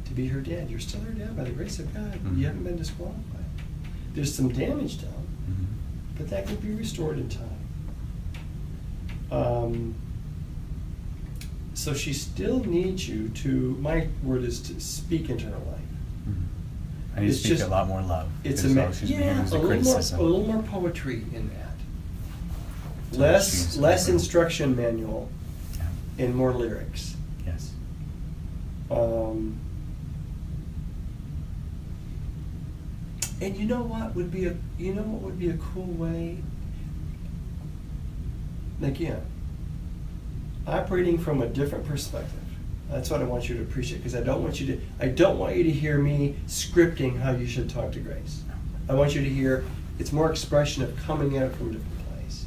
to be her dad. You're still her dad by the grace of God. You haven't been disqualified. There's some damage done, but that can be restored in time. So she still needs you to, my word is to speak into her life. I need to speak a lot more love. It's a little more poetry in that. Less instruction manual and more lyrics. Yes. And you know what would be a cool way? Again, operating from a different perspective. That's what I want you to appreciate, because I don't want you to hear me scripting how you should talk to Grace. I want you to hear it's more expression of coming at it from a different place.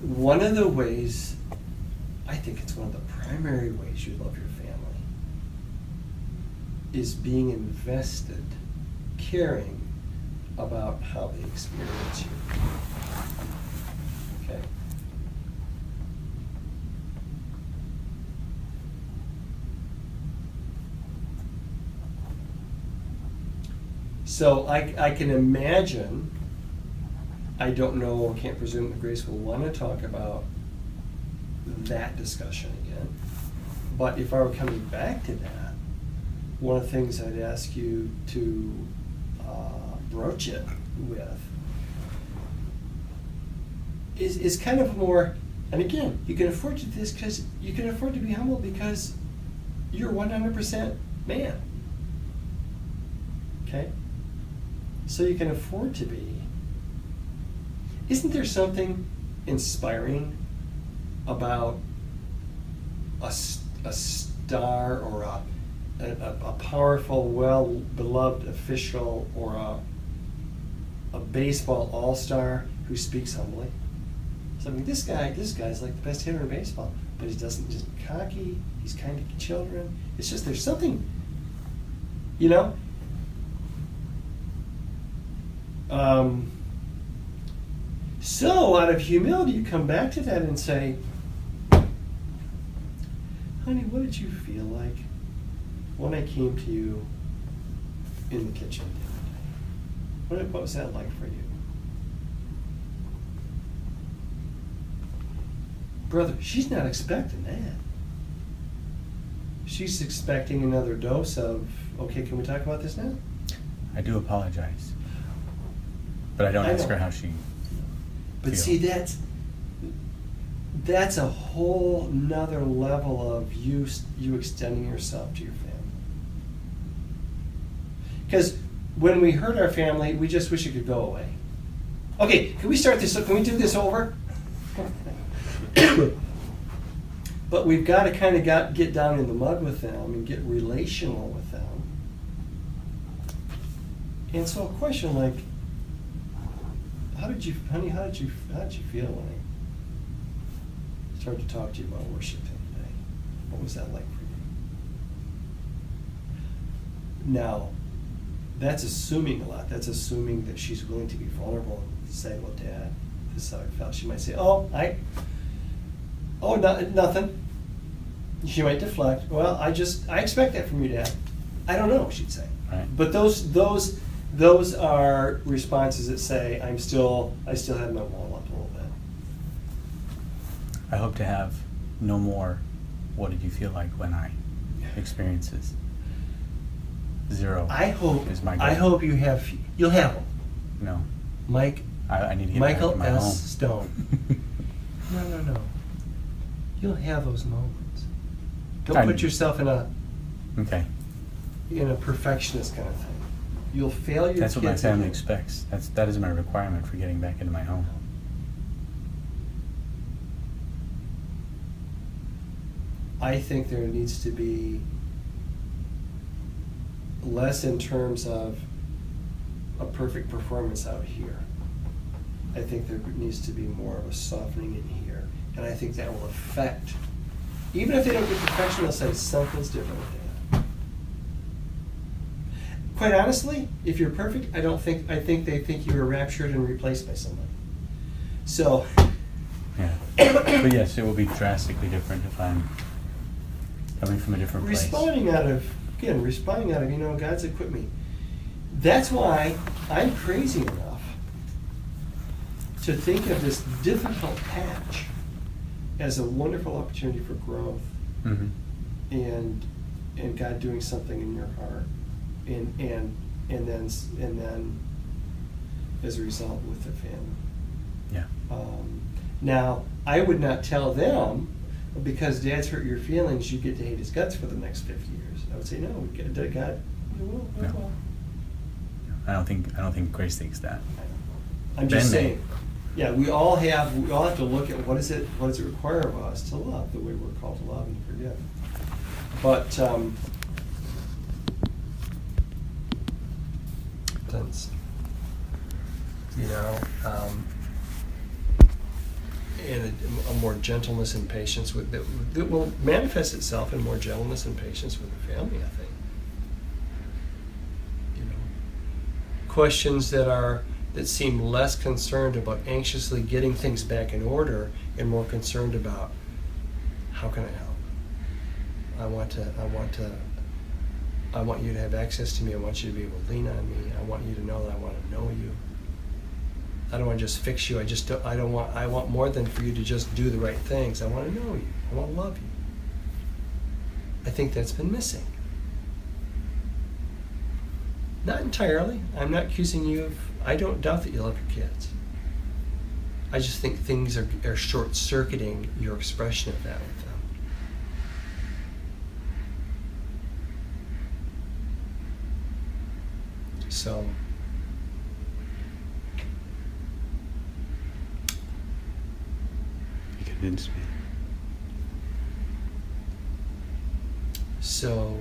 One of the ways, I think it's one of the primary ways you love your family, is being invested, caring about how they experience you. Okay? So I can imagine, I don't know, can't presume that Grace will want to talk about that discussion again. But if I were coming back to that, one of the things I'd ask you to broach it with is kind of more, and again, you can afford to do this because you can afford to be humble because you're 100% man. Okay? So you can afford to be. Isn't there something inspiring about a star or a powerful, well-beloved official or a baseball all-star who speaks humbly? So I mean, this guy's like the best hitter in baseball, but he doesn't just cocky. He's kind to children. It's just there's something, you know. So out of humility, you come back to that and say, honey, what did you feel like when I came to you in the kitchen the other day? What was that like for you? Brother, she's not expecting that. She's expecting another dose of, okay, can we talk about this now? I do apologize. But I don't ask her how she But feels. see, that's a whole nother level of you extending yourself to your family. Because when we hurt our family, we just wish it could go away. Okay, can we start this? Can we do this over? But we've got to kind of get down in the mud with them and get relational with them. And so a question like, how did you feel when I started to talk to you about worship today? What was that like for you? Now, that's assuming a lot. That's assuming that she's willing to be vulnerable and say, well, Dad, this is how I felt. She might say, nothing. She might deflect. Well, I expect that from you, Dad. I don't know, she'd say. Right. But those are responses that say, I still have my wall up a little bit. I hope to have no more, what did you feel like when I experiences. 0 is my goal. I hope you'll have them. No. Mike. I need to get Michael back to my S. home. Stone. No. You'll have those moments. Don't put yourself in a perfectionist kind of thing. You'll fail your That's kids. what my family again. expects. That is my requirement for getting back into my home. I think there needs to be less in terms of a perfect performance out here. I think there needs to be more of a softening in here. And I think that will affect, even if they don't get perfection, they'll say something's different with that. Quite honestly, if you're perfect, I think they think you were raptured and replaced by somebody. So. Yeah. But yes, it will be drastically different if I'm coming from a different place. Responding out of, God's equipped me. That's why I'm crazy enough to think of this difficult patch as a wonderful opportunity for growth, Mm-hmm. and God doing something in your heart, and then as a result with the family. Yeah. Now, I would not tell them, because Dad's hurt your feelings, you get to hate his guts for the next 50 years. I would say, no, God, No. I don't think Grace thinks that. I'm just Ben may. saying. Yeah, we all have to look at what does it require of us to love the way we're called to love and forgive. But and a more gentleness and patience that will manifest itself in more gentleness and patience with the family, I think. Questions that seem less concerned about anxiously getting things back in order and more concerned about, how can I help? I want you to have access to me. I want you to be able to lean on me. I want you to know that I want to know you. I don't want to just fix you. I want more than for you to just do the right things. I want to know you. I want to love you. I think that's been missing. Not entirely. I'm not accusing you of, I don't doubt that you love your kids. I just think things are short-circuiting your expression of that with them. So, You convinced me. So,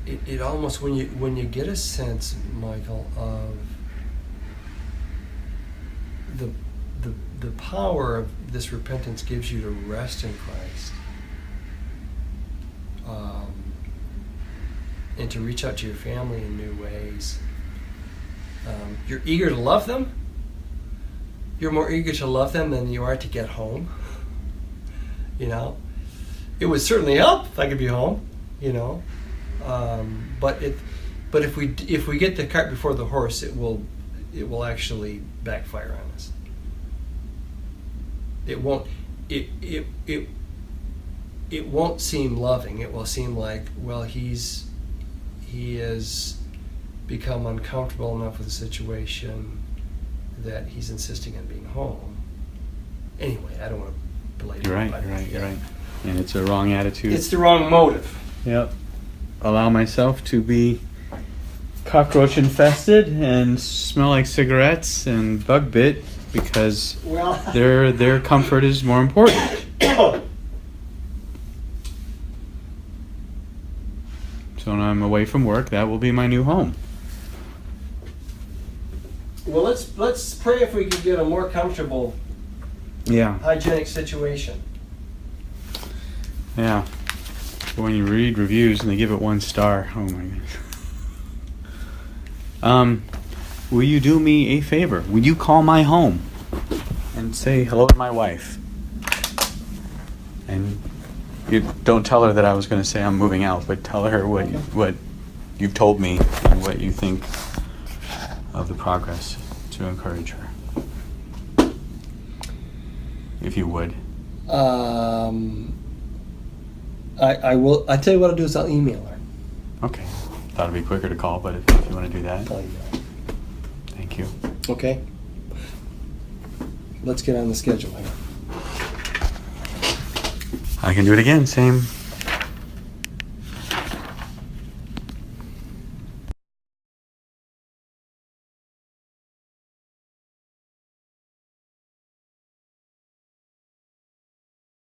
it almost, when you get a sense, Michael, of the power of this repentance gives you to rest in Christ, and to reach out to your family in new ways. You're eager to love them, you're more eager to love them than you are to get home. You know, it would certainly help if I could be home. You know, but if we get the cart before the horse, it will actually backfire on us. It won't seem loving. It will seem like, well, he has become uncomfortable enough with the situation that he's insisting on being home. Anyway, I don't want to belabor. You're right. You're right. And it's a wrong attitude. It's the wrong motive. Yep. Allow myself to be cockroach infested and smell like cigarettes and bug bit because their comfort is more important. So when I'm away from work, that will be my new home. Well, let's pray if we can get a more comfortable, hygienic situation. Yeah. When you read reviews and they give it 1 star, oh my goodness. Will you do me a favor? Will you call my home and say hello to my wife? And you don't tell her that I was going to say I'm moving out, but tell her what you've told me and what you think of the progress to encourage her. If you would. I will. I tell you what I'll do is I'll email her. Okay. Thought it'd be quicker to call, but if you want to do that. I'll email her. Thank you. Okay. Let's get on the schedule here. I can do it again. Same